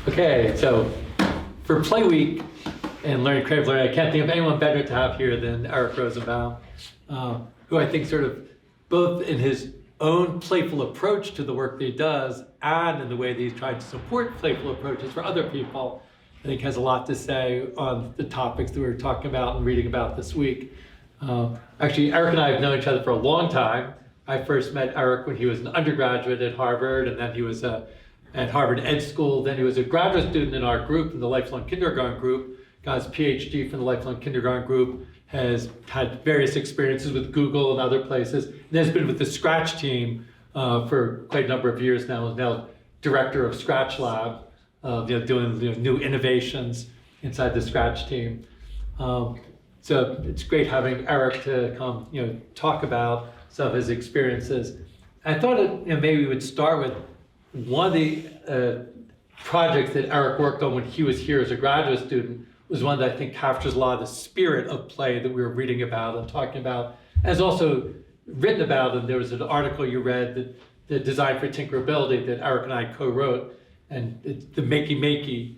Okay, so for Play Week and Learning Creative Learning, I can't think of anyone better to have here than Eric Rosenbaum, who I think sort of both in his own playful approach to the work that he does and in the way that he's tried to support playful approaches for other people, I think has a lot to say on the topics that we were talking about and reading about this week. Actually, Eric and I have known each other for a long time. I first met Eric when he was an undergraduate at Harvard, and then he was at Harvard Ed School. Then he was a graduate student in our group, in the Lifelong Kindergarten group, got his PhD from the Lifelong Kindergarten group, has had various experiences with Google and other places, and has been with the Scratch team for quite a number of years now, is now director of Scratch Lab, doing new innovations inside the Scratch team. So it's great having Eric to come, talk about some of his experiences. I thought maybe we would start with one of the projects that Eric worked on when he was here as a graduate student was one that I think captures a lot of the spirit of play that we were reading about and talking about, as also written about. And there was an article you read that the Design for Tinkerability that Eric and I co-wrote, and the Makey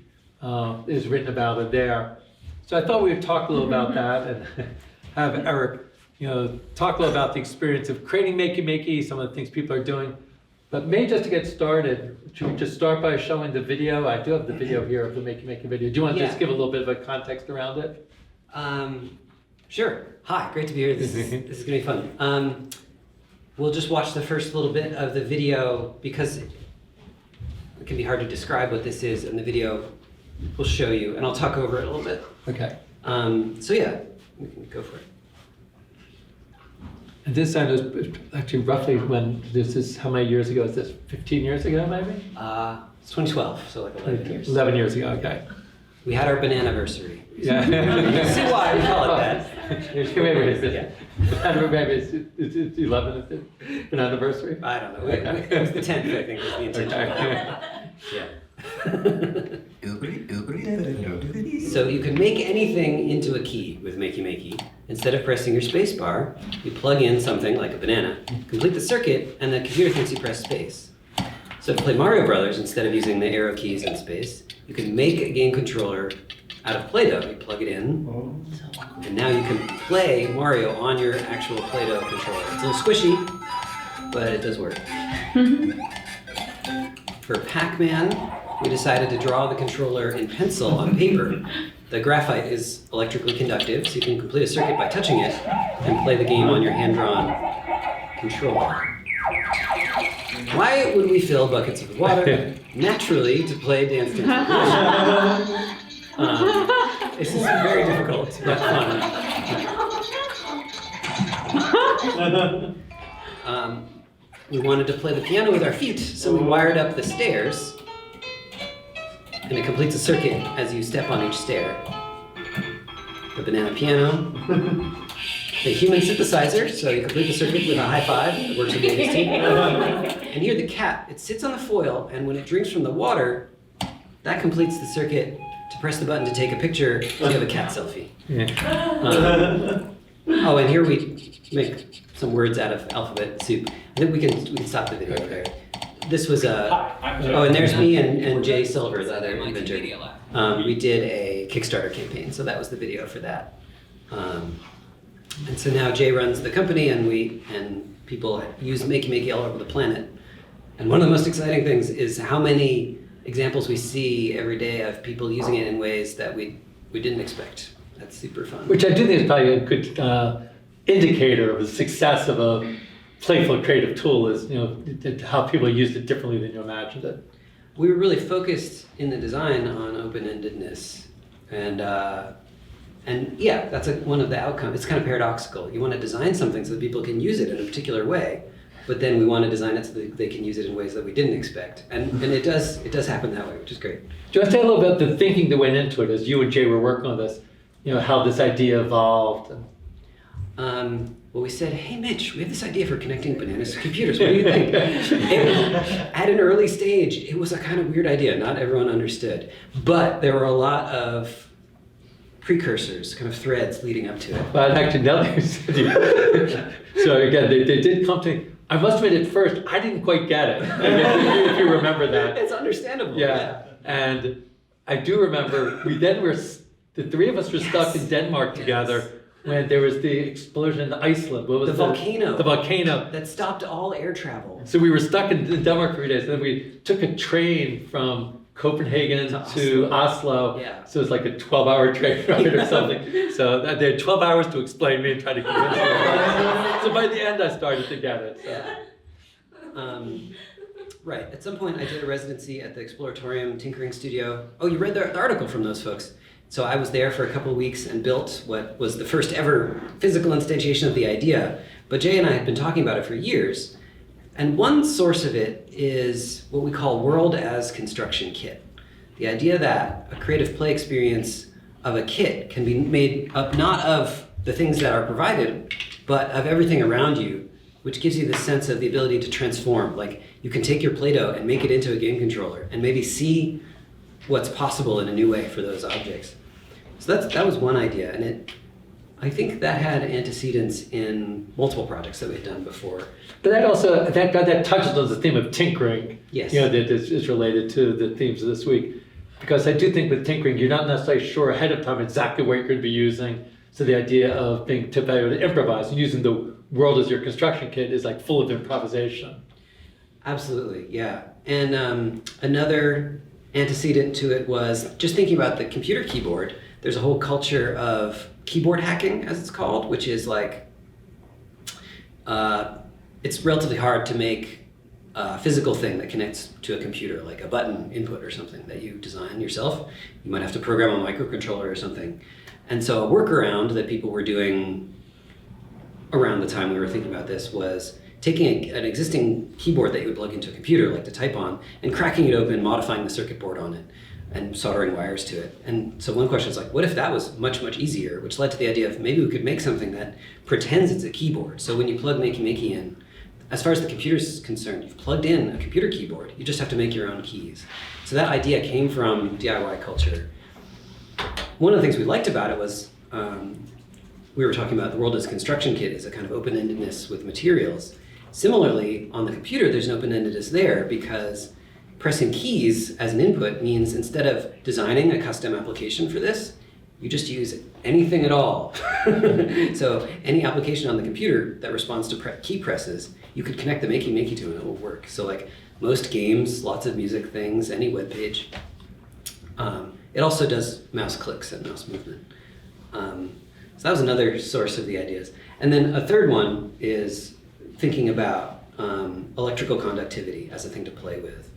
is written about it there. So I thought we would talk a little about that and have Eric, talk a little about the experience of creating Makey, some of the things people are doing. But maybe just to get started, should we just start by showing the video? I do have the video here of the Makey video. Do you want to just give a little bit of a context around it? Sure. Hi, great to be here. This is going to be fun. We'll just watch the first little bit of the video because it can be hard to describe what this is, and the video will show you, and I'll talk over it a little bit. Okay. So yeah, we can go for it. And this time was actually roughly when this is, how many years ago is this? 15 years ago, maybe? It's 2012, so like 11 years. 11 years ago, okay. We had our bananiversary. Yeah. You can see why we call it that. Maybe it's 11, is it? An anniversary? I don't know. It was the 10th, I think, was the intention. Yeah. So you can make anything into a key with Makey. Instead of pressing your space bar, you plug in something like a banana, complete the circuit, and the computer thinks you press space. So to play Mario Brothers, instead of using the arrow keys and space, you can make a game controller out of Play-Doh. You plug it in, and now you can play Mario on your actual Play-Doh controller. It's a little squishy, but it does work. For Pac-Man, we decided to draw the controller in pencil on paper. The graphite is electrically conductive, so you can complete a circuit by touching it and play the game on your hand-drawn controller. Why would we fill buckets of water? Naturally, to play Dance Dance Revolution. This is very difficult, but fun. We wanted to play the piano with our feet, so we wired up the stairs, and it completes a circuit as you step on each stair. The banana piano, the human synthesizer, so you complete the circuit with a high five. It works with Makey's team. And here the cat, it sits on the foil, and when it drinks from the water, that completes the circuit to press the button to take a picture, so you have a cat selfie. Yeah. And here we make some words out of alphabet soup. I think we can stop the video there. This was and there's me and Jay Silver, the other inventor. We did a Kickstarter campaign, so that was the video for that. And so now Jay runs the company, and people use Makey all over the planet. And one of the most exciting things is how many examples we see every day of people using it in ways that we didn't expect. That's super fun. Which I do think is probably a good indicator of the success of a playful creative tool is, how people used it differently than you imagined it. We were really focused in the design on open-endedness, and yeah, that's one of the outcomes. It's kind of paradoxical. You want to design something so that people can use it in a particular way, but then we want to design it so that they can use it in ways that we didn't expect, and it does happen that way, which is great. Do you want to say a little bit about the thinking that went into it as you and Jay were working on this? How this idea evolved. Well, we said, hey, Mitch, we have this idea for connecting bananas to computers. What do you think? At an early stage, it was a kind of weird idea. Not everyone understood. But there were a lot of precursors, kind of threads leading up to it. Well, actually, now that you said so again, they did come to me. I must admit, at first, I didn't quite get it, if you remember that. It's understandable. Yeah. And I do remember the three of us were stuck in Denmark together when there was the explosion in Iceland. What was The volcano. The volcano. That stopped all air travel. So we were stuck in Denmark for 3 days. And then we took a train from Copenhagen to Oslo. Yeah. So it's like a 12-hour train ride or something. So they had 12 hours to explain me and try to convince me. So by the end, I started to get it. So. Right. At some point, I did a residency at the Exploratorium Tinkering Studio. Oh, you read the article from those folks. So I was there for a couple of weeks and built what was the first ever physical instantiation of the idea. But Jay and I had been talking about it for years. And one source of it is what we call world as construction kit. The idea that a creative play experience of a kit can be made up not of the things that are provided, but of everything around you, which gives you this sense of the ability to transform. Like you can take your Play-Doh and make it into a game controller and maybe see what's possible in a new way for those objects. So that was one idea, and I think that had antecedents in multiple projects that we had done before. But that also, that touches on the theme of tinkering, Yes. that is related to the themes of this week. Because I do think with tinkering, you're not necessarily sure ahead of time exactly what you're going to be using. So the idea of being able to improvise and using the world as your construction kit is like full of improvisation. Absolutely, yeah. And another antecedent to it was just thinking about the computer keyboard. There's a whole culture of keyboard hacking, as it's called, which is like, it's relatively hard to make a physical thing that connects to a computer, like a button input or something that you design yourself. You might have to program a microcontroller or something. And so a workaround that people were doing around the time we were thinking about this was taking an existing keyboard that you would plug into a computer, like to type on, and cracking it open, modifying the circuit board on it, and soldering wires to it. And so one question is like, what if that was much, much easier? Which led to the idea of maybe we could make something that pretends it's a keyboard. So when you plug Makey in, as far as the computer is concerned, you've plugged in a computer keyboard. You just have to make your own keys. So that idea came from DIY culture. One of the things we liked about it was we were talking about the world as construction kit is a kind of open-endedness with materials. Similarly, on the computer, there's an open-endedness there because pressing keys as an input means instead of designing a custom application for this, you just use anything at all. So any application on the computer that responds to key presses, you could connect the Makey to and it will work. So like most games, lots of music things, any web page. It also does mouse clicks and mouse movement. So that was another source of the ideas. And then a third one is thinking about electrical conductivity as a thing to play with.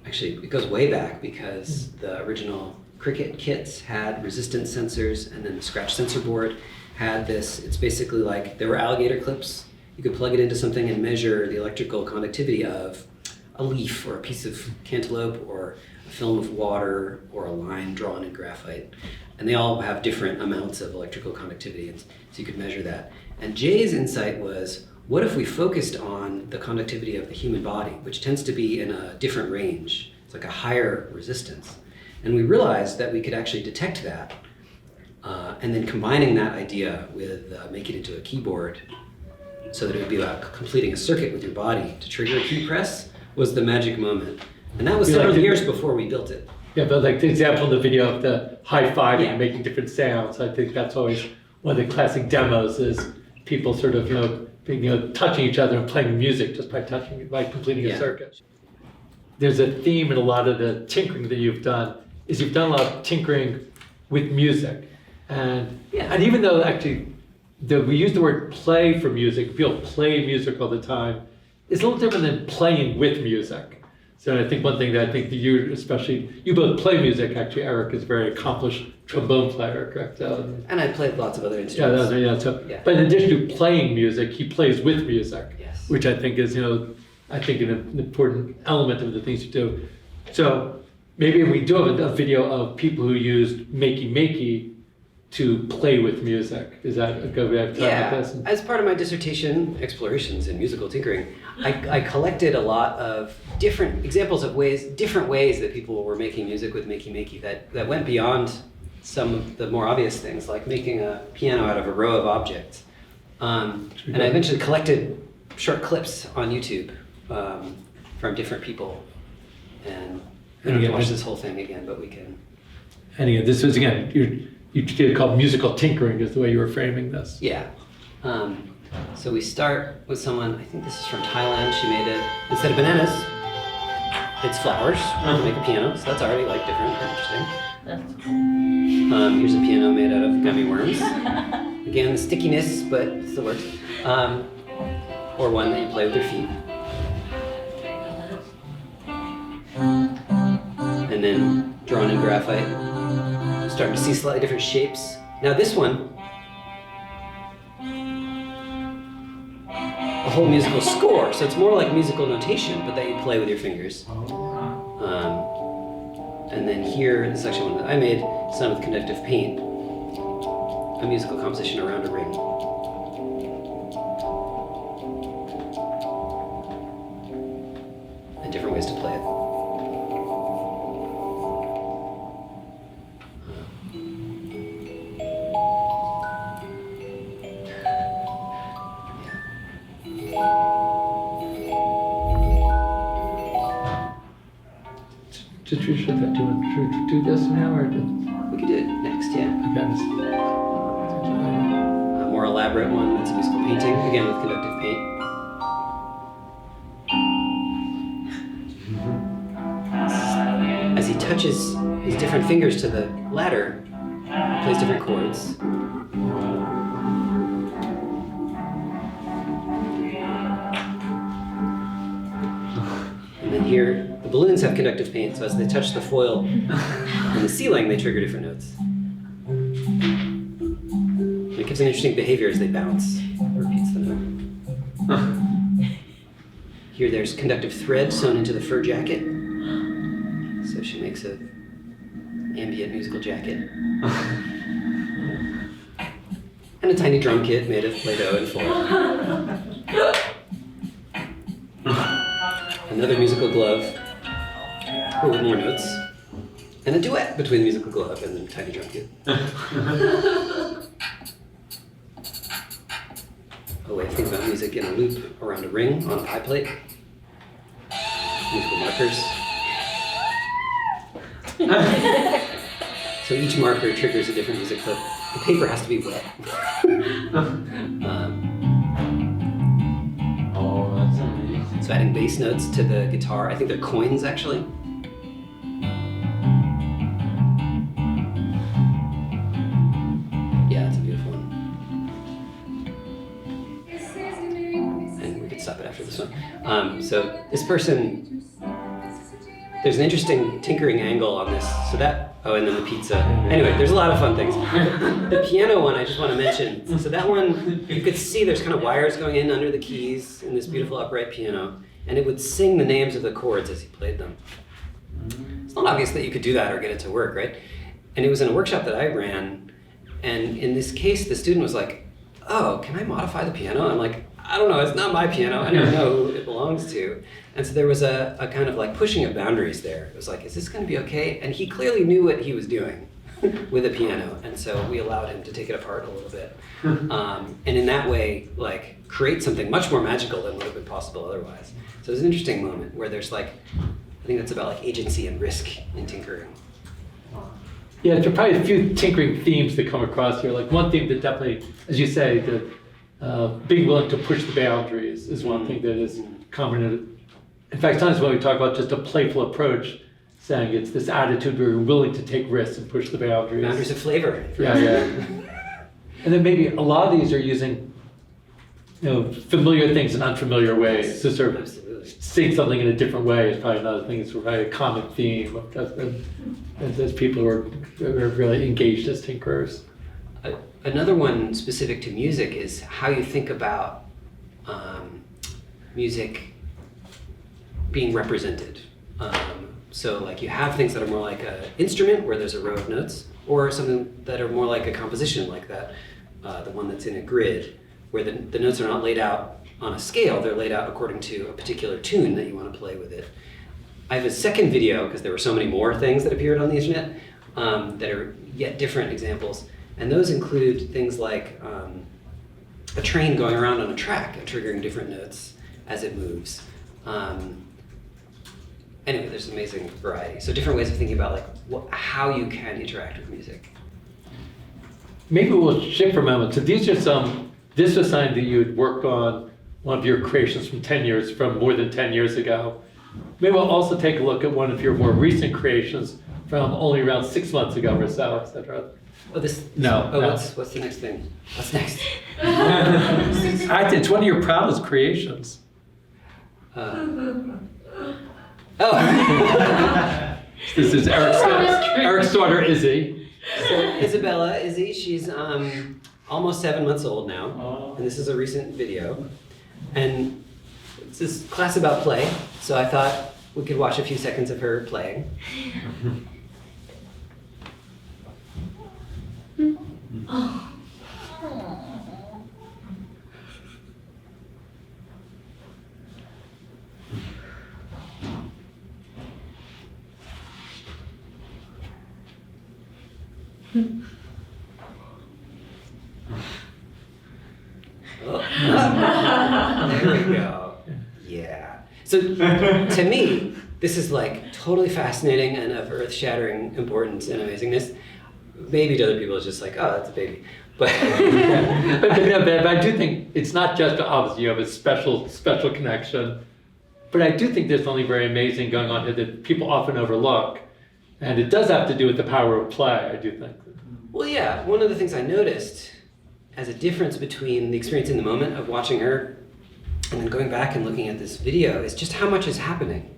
Actually, it goes way back because the original Cricket kits had resistance sensors, and then the scratch sensor board had this. It's basically like there were alligator clips. You could plug it into something and measure the electrical conductivity of a leaf or a piece of cantaloupe or a film of water or a line drawn in graphite. And they all have different amounts of electrical conductivity, and so you could measure that. And Jay's insight was, what if we focused on the conductivity of the human body, which tends to be in a different range? It's like a higher resistance. And we realized that we could actually detect that, and then combining that idea with make it into a keyboard so that it would be about completing a circuit with your body to trigger a key press was the magic moment. And that was several years before we built it. Yeah, but like the example in the video of the high-fiving and making different sounds, I think that's always one of the classic demos is people sort of, touching each other and playing music just by completing a circuit. There's a theme in a lot of the tinkering that you've done, is you've done a lot of tinkering with music. And even though actually we use the word play for music, people play music all the time, it's a little different than playing with music. So I think one thing that I think that you both play music, actually Eric is a very accomplished trombone player, correct? And I played lots of other instruments. But in addition to playing music, he plays with music, yes. Which I think is, I think an important element of the things you do. So maybe we do have a video of people who used Makey to play with music. Is that a good way of talking about this? As part of my dissertation, Explorations in Musical Tinkering, I collected a lot of different examples of different ways that people were making music with Makey that went beyond some of the more obvious things, like making a piano out of a row of objects. And I eventually collected short clips on YouTube from different people And we don't have to watch this whole thing again, but we can. And again, this is again, you did it called musical tinkering is the way you were framing this. Yeah. So we start with someone, I think this is from Thailand. She made it, instead of bananas, it's flowers to make a piano. So that's already like different and interesting. That's cool. Here's a piano made out of gummy worms. Again, the stickiness, but it still works. Or one that you play with your feet. And then drawn in graphite. Starting to see slightly different shapes. Now this one, a whole musical score, so it's more like musical notation, but that you play with your fingers. And then here, this is actually one that I made, it's done with conductive paint. A musical composition around a ring. And different ways to play it. Did you should that do this now or did? We could do it next, yeah. Okay, A more elaborate one, that's a musical painting, again with conductive paint. As he touches his different fingers to the ladder, he plays different chords. And then here, the balloons have conductive paint, so as they touch the foil on the ceiling, they trigger different notes. And it gives an interesting behavior as they bounce. It repeats the note. Here there's conductive thread sewn into the fur jacket. So she makes an ambient musical jacket. And a tiny drum kit made of Play-Doh and foil. Another musical glove with more notes. And a duet between the musical glove and the tiny drum kit. A way to think about music in a loop around a ring on a pie plate. Musical markers. So each marker triggers a different music clip. The paper has to be wet. Oh, that's amazing. So adding bass notes to the guitar. I think they're coins actually. Yeah, it's a beautiful one. And we could stop it after this one. So this person, there's an interesting tinkering angle on this. So that, oh, and then the pizza. Anyway, there's a lot of fun things. The piano one I just want to mention. So that one, you could see there's kind of wires going in under the keys in this beautiful upright piano. And it would sing the names of the chords as he played them. It's not obvious that you could do that or get it to work, right? And it was in a workshop that I ran. And in this case, the student was like, oh, can I modify the piano? I'm like, I don't know, it's not my piano. I don't know who it belongs to. And so there was a kind of like pushing of boundaries there. It was like, is this gonna be okay? And he clearly knew what he was doing with a piano. And so we allowed him to take it apart a little bit. And in that way, like create something much more magical than would have been possible otherwise. So it was an interesting moment where there's like, I think that's about like agency and risk in tinkering. Yeah, there are probably a few tinkering themes that come across here. Like one theme that definitely, as you say, the being willing to push the boundaries is one thing that is common. In fact, sometimes when we talk about just a playful approach, saying it's this attitude where you're willing to take risks and push the boundaries. Boundaries of flavor. Yeah, yeah. And then maybe a lot of these are using, familiar things in unfamiliar ways. So sort of Absolutely. seeing something in a different way is probably another thing. It's probably a common theme as people who are really engaged as tinkerers. Another one specific to music is how you think about music being represented. So like you have things that are more like an instrument where there's a row of notes, or something that are more like a composition like that, the one that's in a grid, where the notes are not laid out on a scale, they're laid out according to a particular tune that you want to play with it. I have a second video, because there were so many more things that appeared on the internet that are yet different examples. And those include things like a train going around on a track and triggering different notes as it moves. anyway, there's amazing variety. So different ways of thinking about like how you can interact with music. Maybe we'll shift for a moment. So this was something that you had worked on, one of your creations from more than 10 years ago. Maybe we'll also take a look at one of your more recent creations from only around 6 months ago or so, et cetera. Oh, this. No, Oh, no. what's the next thing? What's next? It's one of your proudest creations. Oh. This is Eric's daughter, Izzy. So Isabella, Izzy, she's almost 7 months old now, and this is a recent video. And it's this class about play, so I thought we could watch a few seconds of her playing. There we go. Yeah. So to me, this is like totally fascinating and of earth-shattering importance and amazingness. Maybe to other people, it's just like, oh, that's a baby. But but I do think it's not just obviously you have a special connection, but I do think there's something very amazing going on here that people often overlook, and it does have to do with the power of play. I do think. well, yeah, one of the things I noticed as a difference between the experience in the moment of watching her and then going back and looking at this video is just how much is happening.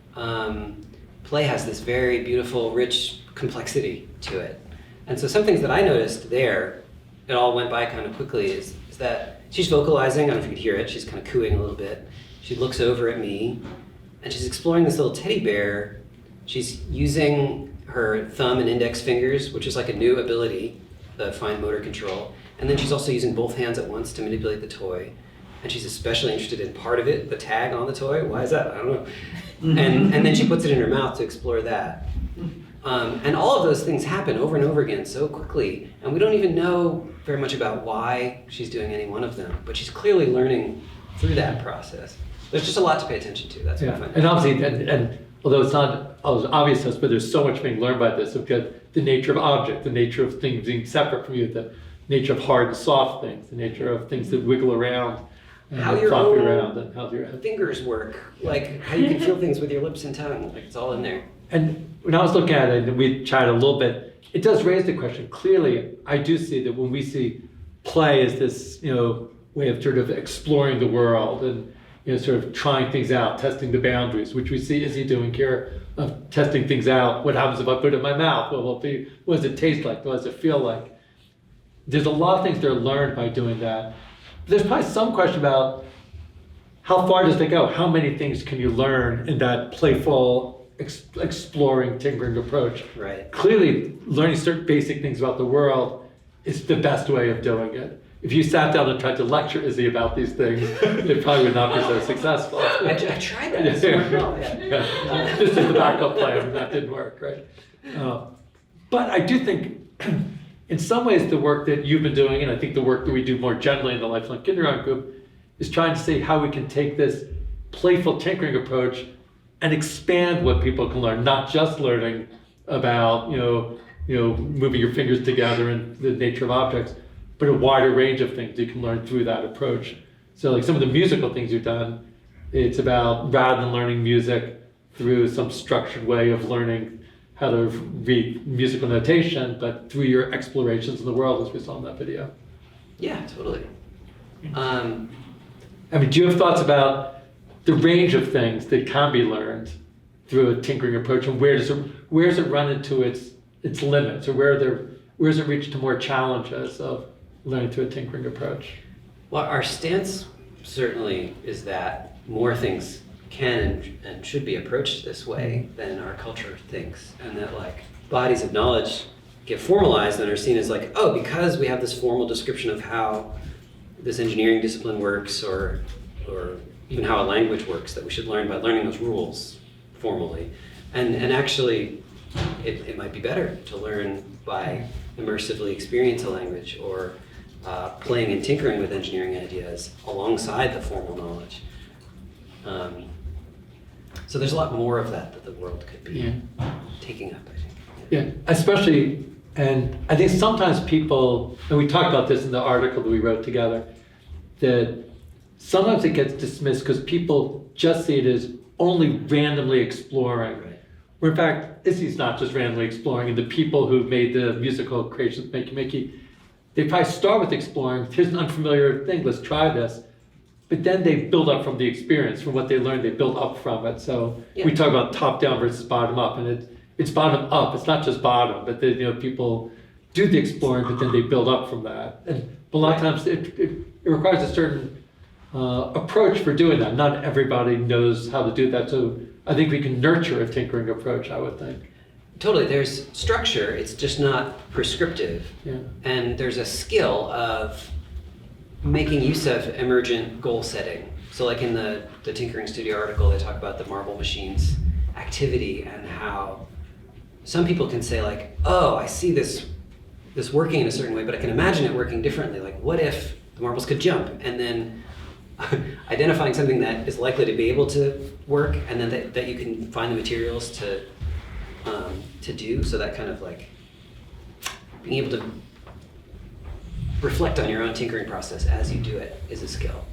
Play has this very beautiful, rich complexity to it. And so some things that I noticed there, it all went by kind of quickly, is that she's vocalizing. I don't know if you could hear it. She's kind of cooing a little bit. She looks over at me, and she's exploring this little teddy bear. She's using her thumb and index fingers, which is like a new ability, the fine motor control. And then she's also using both hands at once to manipulate the toy. And she's especially interested in part of it, the tag on the toy. Why is that? I don't know. And then she puts it in her mouth to explore that. And all of those things happen over and over again so quickly, and we don't even know very much about why she's doing any one of them, but she's clearly learning through that process. There's just a lot to pay attention to. That's what I find. And obviously, and although it's not obvious to us, but there's so much being learned by this, because the nature of object, the nature of things being separate from you, the nature of hard and soft things, the nature of things that wiggle around, and How your flop own around, and how your fingers work, like how you can feel things with your lips and tongue, like it's all in there. And when I was looking at it, and we chatted a little bit, it does raise the question. Clearly, I do see that when we see play as this, way of sort of exploring the world and, sort of trying things out, testing the boundaries, which we see Izzy doing here, of testing things out. What happens if I put it in my mouth? What does it taste like? What does it feel like? There's a lot of things that are learned by doing that. There's probably some question about how far does it go? How many things can you learn in that playful, exploring, tinkering approach? Right. Clearly, learning certain basic things about the world is the best way of doing it. If you sat down and tried to lecture Izzy about these things, it probably would not be so successful. I tried that. It worked well, yeah. This is the backup plan, and that didn't work, right? But I do think, in some ways, the work that you've been doing, and I think the work that we do more generally in the Lifelong Kindergarten Group, is trying to see how we can take this playful tinkering approach and expand what people can learn, not just learning about, moving your fingers together and the nature of objects, but a wider range of things you can learn through that approach. So like some of the musical things you've done, it's about, rather than learning music through some structured way of learning how to read musical notation, but through your explorations in the world, as we saw in that video. Yeah, totally. Do you have thoughts about the range of things that can be learned through a tinkering approach, and where does it run into its limits, or where does it reach to more challenges of learning through a tinkering approach? Well, our stance certainly is that more things can and should be approached this way than our culture thinks, and that like bodies of knowledge get formalized and are seen as like, oh, because we have this formal description of how this engineering discipline works, or even how a language works, that we should learn by learning those rules formally. And actually, it might be better to learn by immersively experience a language, or playing and tinkering with engineering ideas alongside the formal knowledge. So there's a lot more of that the world could be Yeah. taking up, I think. Yeah, especially, and I think sometimes people, and we talked about this in the article that we wrote together, that sometimes it gets dismissed because people just see it as only randomly exploring. Right. Where in fact, this is not just randomly exploring, and the people who made the musical creations, Makey, they probably start with exploring, here's an unfamiliar thing, let's try this. But then they build up from the experience, from what they learned, they build up from it. So we talk about top down versus bottom up, and it's bottom up, it's not just bottom, but people do the exploring, but then they build up from that. And a lot of times it requires a certain approach for doing that. Not everybody knows how to do that, so I think we can nurture a tinkering approach, I would think. Totally, there's structure, it's just not prescriptive. Yeah. And there's a skill of making use of emergent goal setting. So like in the Tinkering Studio article, they talk about the marble machines activity and how some people can say like, oh, I see this working in a certain way, but I can imagine it working differently. Like what if the marbles could jump? And then identifying something that is likely to be able to work, and then that you can find the materials to do. So that kind of like being able to reflect on your own tinkering process as you do it is a skill.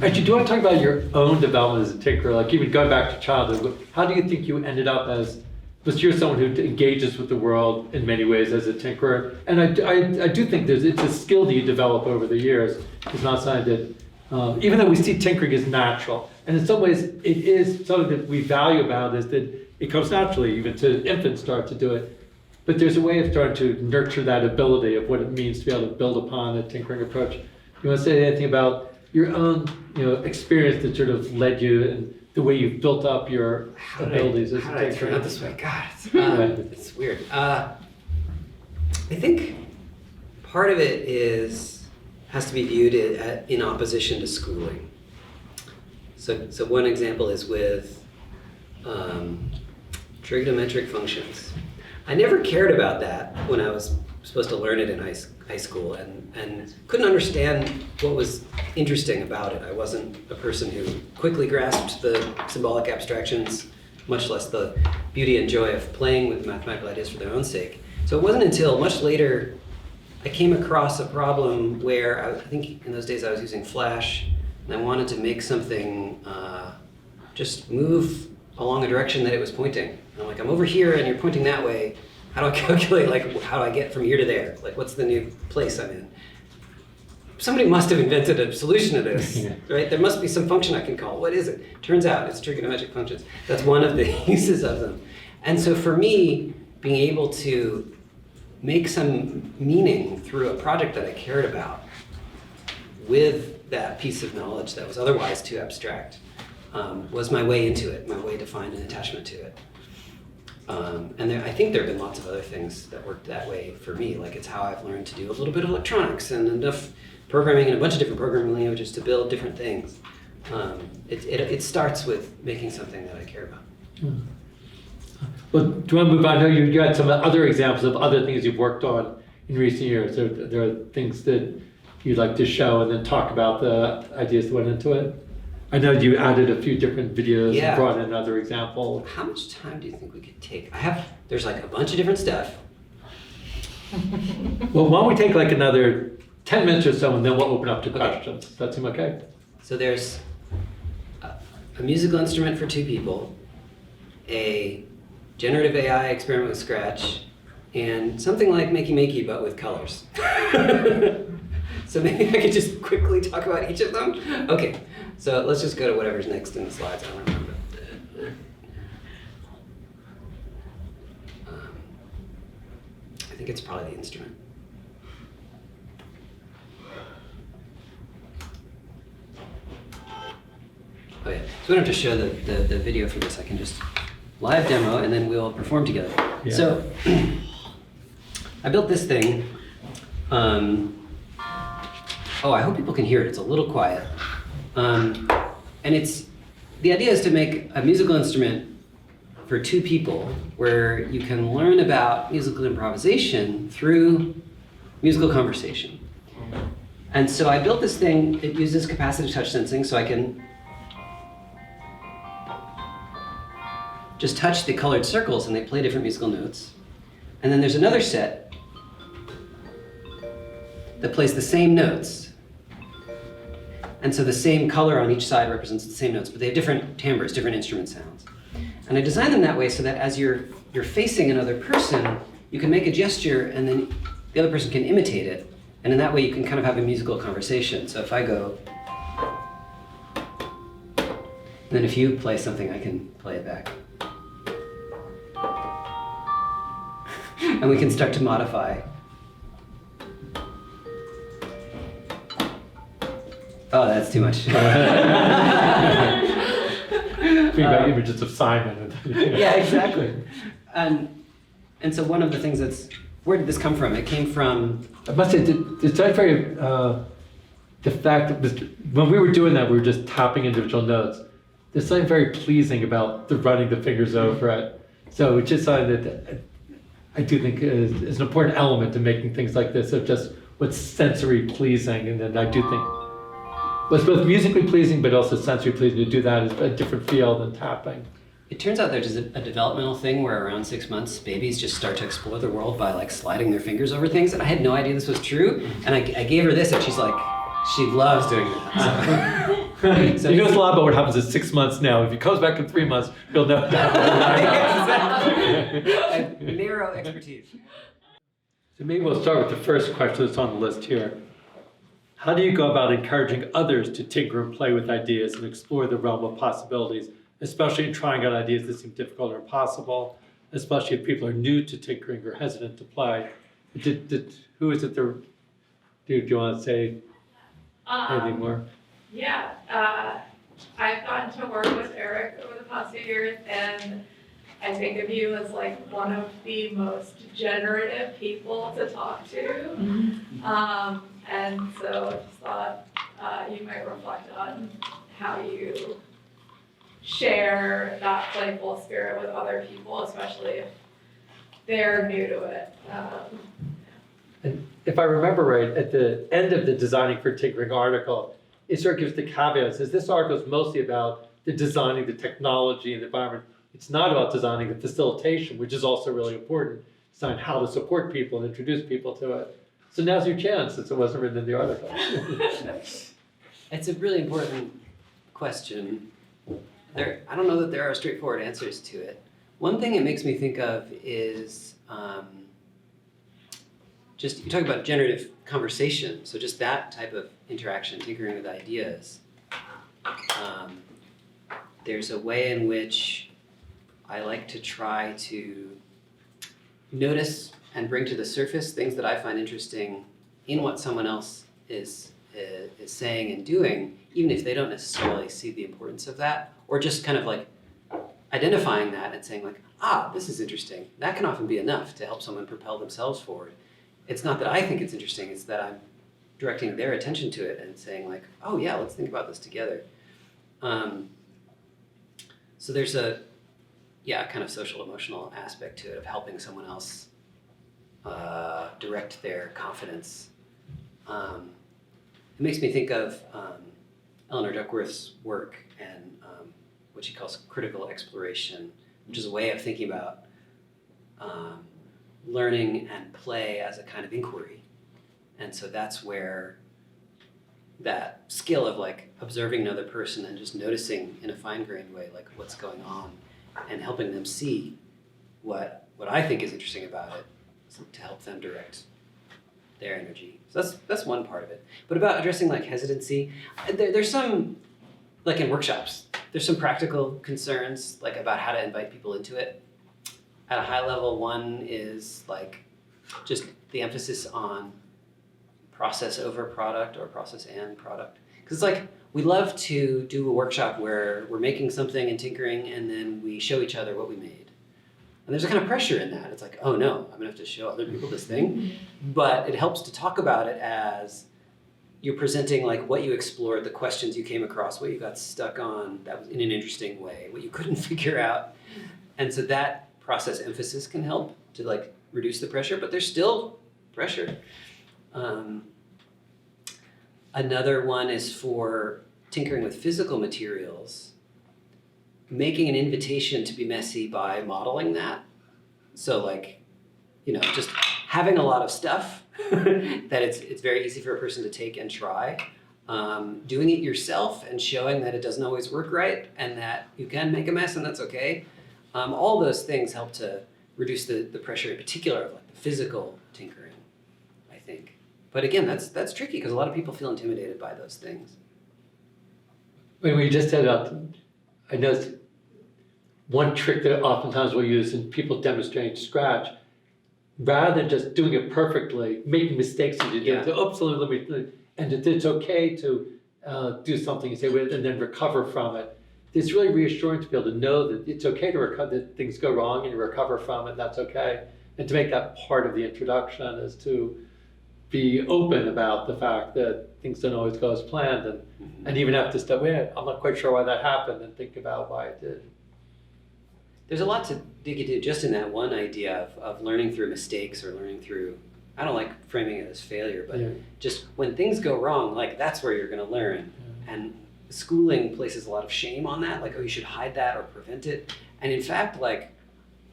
Actually, do you want to talk about your own development as a tinkerer? Like even going back to childhood, how do you think you ended up because you're someone who engages with the world in many ways as a tinkerer, and I do think it's a skill that you develop over the years. It's not something that, even though we see tinkering as natural, and in some ways it is something that we value about is that it comes naturally, even to infants start to do it. But there's a way of starting to nurture that ability of what it means to be able to build upon a tinkering approach. You want to say anything about your own, experience that sort of led you and the way you've built up your abilities as a How did I turn tinkerer? out this way? God, it's weird. I think part of it has to be viewed in opposition to schooling. So one example is with trigonometric functions. I never cared about that when I was supposed to learn it in high school and couldn't understand what was interesting about it. I wasn't a person who quickly grasped the symbolic abstractions, much less the beauty and joy of playing with mathematical ideas for their own sake. So it wasn't until much later I came across a problem where I think in those days I was using Flash and I wanted to make something just move along a direction that it was pointing. And I'm like, I'm over here and you're pointing that way. How do I calculate, how do I get from here to there? Like, what's the new place I'm in? Somebody must have invented a solution to this, right? There must be some function I can call. What is it? Turns out it's trigonometric functions. That's one of the uses of them. And so for me, being able to make some meaning through a project that I cared about with that piece of knowledge that was otherwise too abstract was my way into it, my way to find an attachment to it. I think there have been lots of other things that worked that way for me. Like it's how I've learned to do a little bit of electronics and enough programming in a bunch of different programming languages to build different things. It starts with making something that I care about. Well, do you want to move on? I know you got some other examples of other things you've worked on in recent years. There are things that you'd like to show and then talk about the ideas that went into it. I know you added a few different videos and brought in another example. How much time do you think we could take? There's like a bunch of different stuff. Well, why don't we take like another 10 minutes or so and then we'll open up to questions. Does that seem okay? So there's a musical instrument for two people, a generative AI experiment with Scratch, and something like Makey but with colors. So maybe I could just quickly talk about each of them? Okay, so let's just go to whatever's next in the slides, I don't remember. I think it's probably the instrument. Oh yeah, so we don't have to show the video for this, I can just live demo and then we'll perform together. Yeah. So, I built this thing. I hope people can hear it, it's a little quiet. And the idea is to make a musical instrument for two people where you can learn about musical improvisation through musical conversation. And so I built this thing, it uses capacitive touch sensing so I can just touch the colored circles and they play different musical notes. And then there's another set that plays the same notes. And so the same color on each side represents the same notes, but they have different timbres, different instrument sounds. And I designed them that way so that as you're facing another person, you can make a gesture and then the other person can imitate it. And in that way you can kind of have a musical conversation. So if I go, and then if you play something, I can play it back. And we can start to modify. Oh, that's too much. Bring back images of Simon. Yeah, exactly. And so one of the things where did this come from? It came from... I must say, it's not very, the fact that when we were doing that, we were just tapping individual notes. There's something very pleasing about the running the fingers over it. So it's just something that I do think is an important element to making things like this, of just what's sensory pleasing. And then I do think what's both musically pleasing but also sensory pleasing to do that is a different feel than tapping. It turns out there's a developmental thing where around 6 months, babies just start to explore the world by like sliding their fingers over things. And I had no idea this was true. And I gave her this and she's like, she loves doing that. So He knows a lot about what happens at 6 months now. If he comes back in 3 months, he'll know. exactly. Narrow expertise. So maybe we'll start with the first question that's on the list here. How do you go about encouraging others to tinker and play with ideas and explore the realm of possibilities, especially in trying out ideas that seem difficult or impossible, especially if people are new to tinkering or hesitant to play? Who is it there? Do you want to say anything more? Yeah, I've gotten to work with Eric over the past few years, and I think of you as like one of the most generative people to talk to. And so I just thought you might reflect on how you share that playful spirit with other people, especially if they're new to it. And if I remember right, at the end of the Designing for Tinkering article, it sort of gives the caveat. It says this article is mostly about the designing the technology and the environment. It's not about designing the facilitation, which is also really important. Design how to support people and introduce people to it. So now's your chance, since it wasn't written in the article. It's a really important question. I don't know that there are straightforward answers to it. One thing it makes me think of is you talk about generative conversation, so just that type of interaction, tinkering with ideas. There's a way in which I like to try to notice and bring to the surface things that I find interesting in what someone else is saying and doing, even if they don't necessarily see the importance of that, or just kind of like identifying that and saying like, this is interesting. That can often be enough to help someone propel themselves forward. It's not that I think it's interesting, it's that I'm directing their attention to it and saying like, oh yeah, let's think about this together. So there's a kind of social emotional aspect to it of helping someone else direct their confidence. It makes me think of Eleanor Duckworth's work and what she calls critical exploration, which is a way of thinking about learning and play as a kind of inquiry. And so that's where that skill of like observing another person and just noticing in a fine-grained way like what's going on and helping them see what I think is interesting about it to help them direct their energy. So that's one part of it. But about addressing like hesitancy, there's some, like in workshops, there's some practical concerns like about how to invite people into it. At a high level, one is like just the emphasis on process over product or process and product. Because it's like, we love to do a workshop where we're making something and tinkering and then we show each other what we made. And there's a kind of pressure in that. It's like, oh no, I'm gonna have to show other people this thing. But it helps to talk about it as you're presenting like what you explored, the questions you came across, what you got stuck on, that was in an interesting way, what you couldn't figure out. And so that process emphasis can help to like reduce the pressure, but there's still pressure. Another one is for tinkering with physical materials. making an invitation to be messy by modeling that. So like, just having a lot of stuff that it's very easy for a person to take and try. Doing it yourself and showing that it doesn't always work right and that you can make a mess and that's okay. All those things help to reduce the pressure, in particular of like the physical tinkering, I think. But again, that's tricky because a lot of people feel intimidated by those things. When we just said about, I noticed one trick that oftentimes we'll use in people demonstrating Scratch, rather than just doing it perfectly, making mistakes as you do it, oops, let me, and it's okay to do something and say, and then recover from it. It's really reassuring to be able to know that it's okay to recover, that things go wrong and you recover from it, that's okay. And to make that part of the introduction is to be open about the fact that things don't always go as planned, and even have to step away, I'm not quite sure why that happened, and think about why it did. There's a lot to dig into just in that one idea of learning through mistakes or learning through, I don't like framing it as failure, but just when things go wrong, like that's where you're gonna learn. And schooling places a lot of shame on that, like, oh, you should hide that or prevent it. And in fact, like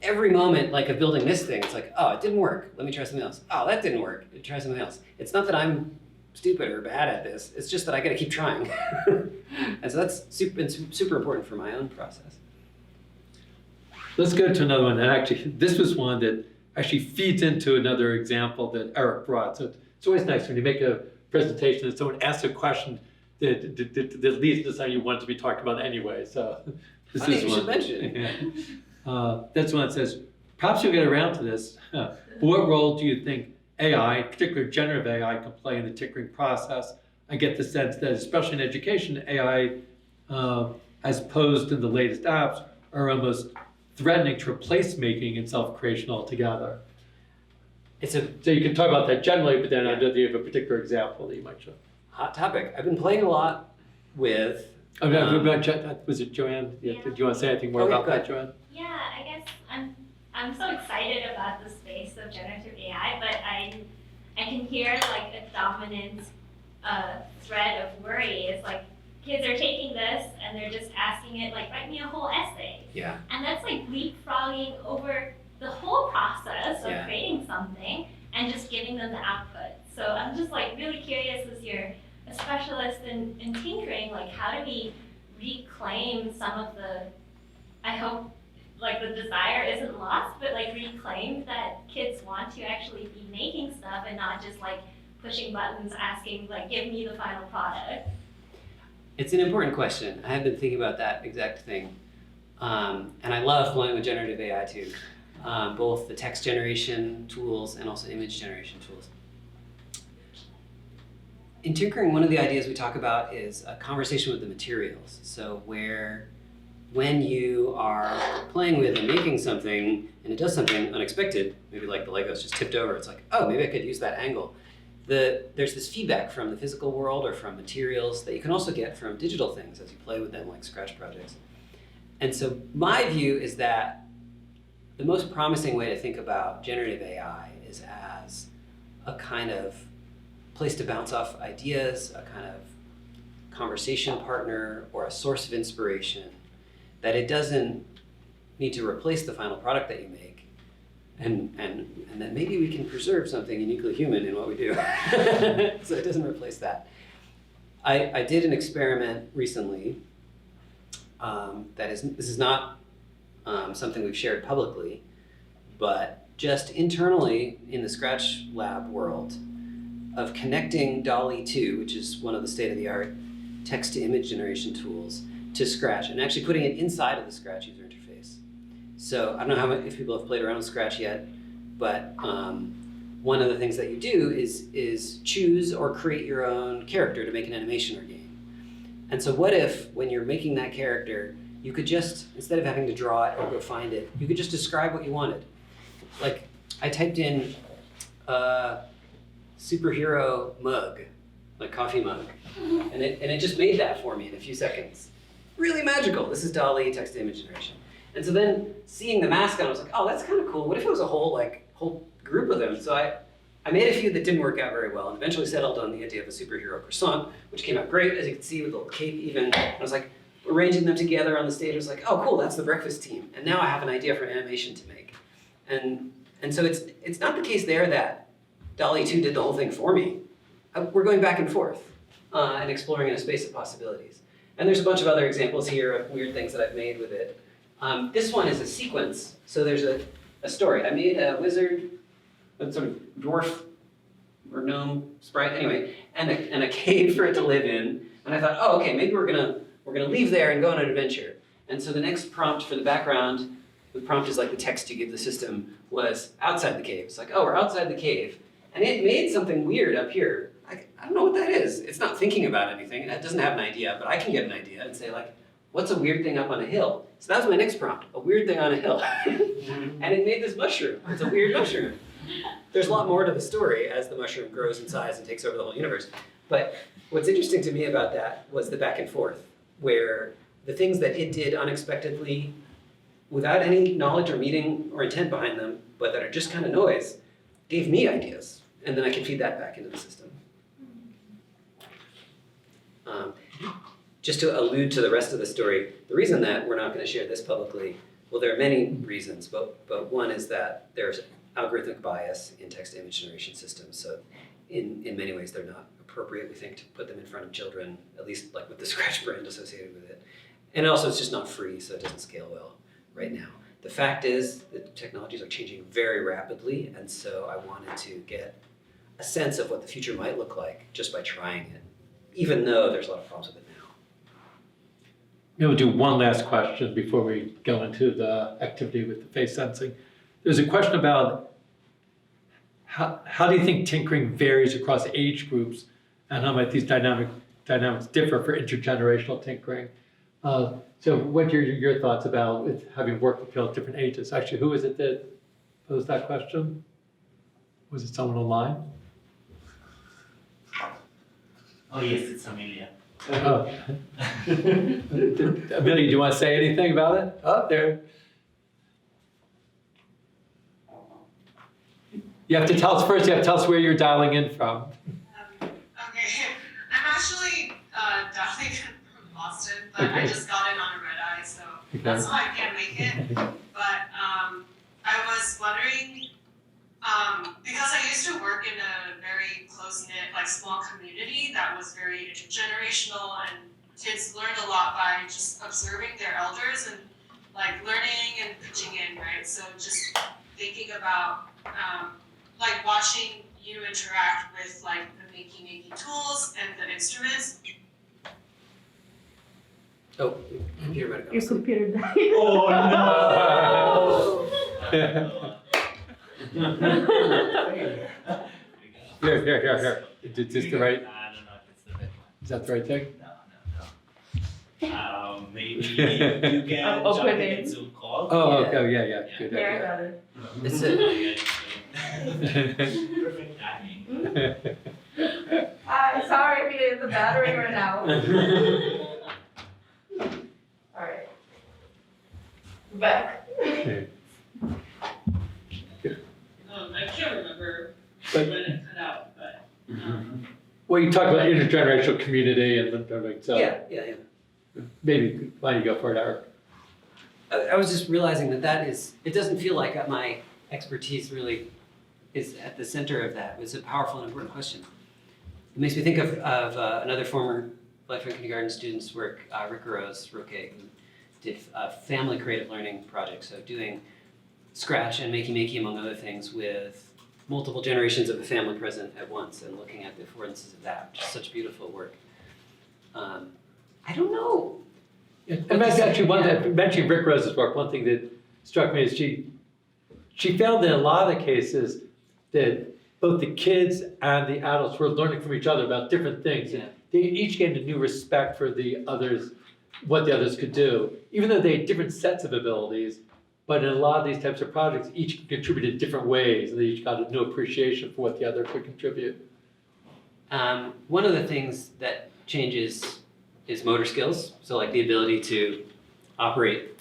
every moment like of building this thing, it's like, oh, it didn't work, let me try something else. Oh, that didn't work, try something else. It's not that I'm stupid or bad at this, it's just that I gotta keep trying. And so that's super important for my own process. Let's go to another one, and actually, this was one that actually feeds into another example that Eric brought. So it's always nice when you make a presentation and someone asks a question that leads to something you want to be talked about anyway. So this Funny is you one. should mention it. That's one that says, perhaps you'll get around to this. What role do you think AI, particularly generative AI, can play in the tinkering process? I get the sense that, especially in education, AI, as posed in the latest apps, are almost threatening to replace making and self-creation altogether. So you can talk about that generally, but then I know that you have a particular example that you might show. Hot topic. I've been playing a lot with. Was it Joanne? Yeah. Yeah. Do you want to say anything more about that, Joanne? Yeah, I guess I'm so excited about the space of generative AI, but I can hear like a dominant thread of worry. It's like kids are taking this and they're just asking it like, write me a whole essay. Yeah. And that's like leapfrogging over the whole process of creating something and just giving them the output. So I'm just like really curious, as you're a specialist in tinkering, like how do we reclaim some of the, I hope like the desire isn't lost, but like reclaim that kids want to actually be making stuff and not just like pushing buttons asking like, give me the final product. It's an important question. I have been thinking about that exact thing. And I love playing with generative AI too. Both the text generation tools and also image generation tools. In tinkering, one of the ideas we talk about is a conversation with the materials. So when you are playing with and making something and it does something unexpected, maybe like the Legos just tipped over, it's like, oh, maybe I could use that angle. There's this feedback from the physical world or from materials that you can also get from digital things as you play with them, like Scratch projects. And so my view is that the most promising way to think about generative AI is as a kind of place to bounce off ideas, a kind of conversation partner, or a source of inspiration, that it doesn't need to replace the final product that you make, and that maybe we can preserve something uniquely human in what we do. So it doesn't replace that. I did an experiment recently this is not something we've shared publicly, but just internally in the Scratch Lab world, of connecting DALL-E 2, which is one of the state-of-the-art text-to-image generation tools, to Scratch, and actually putting it inside of the Scratch user interface. So I don't know if people have played around with Scratch yet, but one of the things that you do is choose or create your own character to make an animation or game. And so what if, when you're making that character, you could just, instead of having to draw it or go find it, you could just describe what you wanted. Like, I typed in superhero mug, like coffee mug, and it just made that for me in a few seconds. Really magical. This is DALL-E text-to-image generation. And so then seeing the mask on, I was like, oh, that's kind of cool. What if it was a whole group of them? So I made a few that didn't work out very well, and eventually settled on the idea of a superhero croissant, which came out great, as you can see, with a little cape even. I was like, arranging them together on the stage, I was like, oh cool, that's the breakfast team. And now I have an idea for an animation to make. And so it's not the case there that DALL-E 2 did the whole thing for me. We're going back and forth and exploring in a space of possibilities. And there's a bunch of other examples here of weird things that I've made with it. This one is a sequence. So there's a story. I made a wizard, a sort of dwarf or gnome sprite, anyway, and a cave for it to live in. And I thought, oh, okay, maybe we're gonna leave there and go on an adventure. And so the next prompt for the background, the prompt is like the text you give the system, was outside the cave. It's like, oh, we're outside the cave. And it made something weird up here. I don't know what that is. It's not thinking about anything. It doesn't have an idea, but I can get an idea and say like, what's a weird thing up on a hill? So that was my next prompt, a weird thing on a hill. And it made this mushroom. It's a weird mushroom. There's a lot more to the story as the mushroom grows in size and takes over the whole universe. But what's interesting to me about that was the back and forth, where the things that it did unexpectedly, without any knowledge or meaning or intent behind them, but that are just kind of noise, gave me ideas. And then I can feed that back into the system. Just to allude to the rest of the story, the reason that we're not going to share this publicly, well, there are many reasons, but one is that there's algorithmic bias in text-to-image generation systems. So in many ways, they're not appropriate, we think, to put them in front of children, at least like with the Scratch brand associated with it. And also, it's just not free, so it doesn't scale well right now. The fact is that technologies are changing very rapidly, and so I wanted to get a sense of what the future might look like just by trying it, even though there's a lot of problems with it now. We'll do one last question before we go into the activity with the face sensing. There's a question about how do you think tinkering varies across age groups, and how might these dynamics differ for intergenerational tinkering? So what are your thoughts about it having worked with people at different ages? Actually, who is it that posed that question? Was it someone online? Oh yes, it's Amelia. Oh. Amelia, do you want to say anything about it? Oh, there. You have to tell us first, you have to tell us where you're dialing in from. Okay, I'm actually dialing in from Boston, but I just got in on a red eye, so that's why I can't make it. But I was wondering, because I used to work in a very close-knit, like small community that was very intergenerational, and kids learned a lot by just observing their elders and like learning and pitching in, right? So just thinking about like watching you interact with like the Makey tools and the instruments. Oh, computer might have gone. Your computer died. Oh no! Here. Is this the right, I don't know if it's the right one. is that the right thing? No. Maybe you can Open jump in it. a Zoom call. Oh, Yeah. okay, yeah, good There, I idea. got it. It's a, Perfect timing. Hi, sorry, the battery ran out. Alright. Back. I can't remember But- when it cut out, but. Well, you talked about intergenerational community and everything, so yeah. maybe, why don't you go for it, Eric? I was just realizing that it doesn't feel like my expertise really is at the center of that. It was a powerful and important question. It makes me think of another former Life in Kindergarten student's work, Rick Rose, who did a family creative learning project, so doing Scratch and Makey among other things with multiple generations of the family present at once and looking at the affordances of that, which is such beautiful work. I don't know. And that's actually one that, mentioning Rick Rose's work, one thing that struck me is she found in a lot of the cases that both the kids and the adults were learning from each other about different things. Yeah. And they each gained a new respect for the others, what the others could do, even though they had different sets of abilities. But in a lot of these types of projects, each contributed different ways, and they each got a new appreciation for what the other could contribute. One of the things that changes is motor skills. So like the ability to operate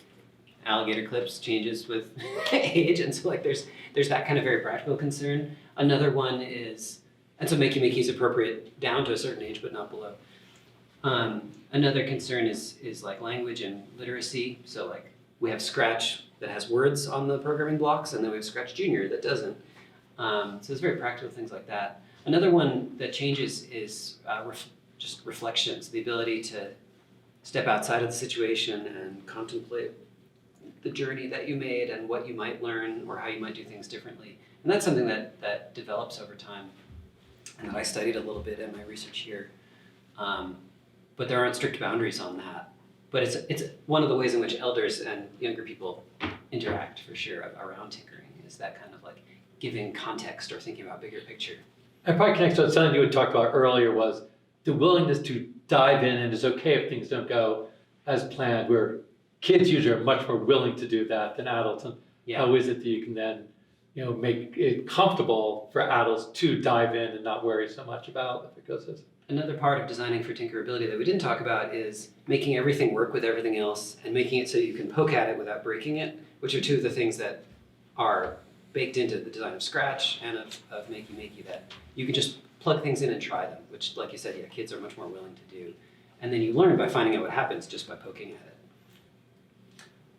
alligator clips changes with age. And so like there's that kind of very practical concern. Another one is, and so Makey is appropriate down to a certain age, but not below. Another concern is like language and literacy. So like we have Scratch that has words on the programming blocks, and then we have Scratch Junior that doesn't. So there's very practical things like that. Another one that changes is just reflections, the ability to step outside of the situation and contemplate the journey that you made and what you might learn or how you might do things differently. And that's something that develops over time and that I studied a little bit in my research here. But there aren't strict boundaries on that. But it's one of the ways in which elders and younger people interact for sure around tinkering, is that kind of like giving context or thinking about bigger picture. And probably connects to something you had talked about earlier was the willingness to dive in, and it's okay if things don't go as planned, where kids usually are much more willing to do that than adults. And Yeah. how is it that you can then, make it comfortable for adults to dive in and not worry so much about if it goes as Another part of designing for tinkerability that we didn't talk about is making everything work with everything else and making it so you can poke at it without breaking it, which are two of the things that are baked into the design of Scratch and of Makey, that you can just plug things in and try them, which, like you said, yeah, kids are much more willing to do. And then you learn by finding out what happens just by poking at it.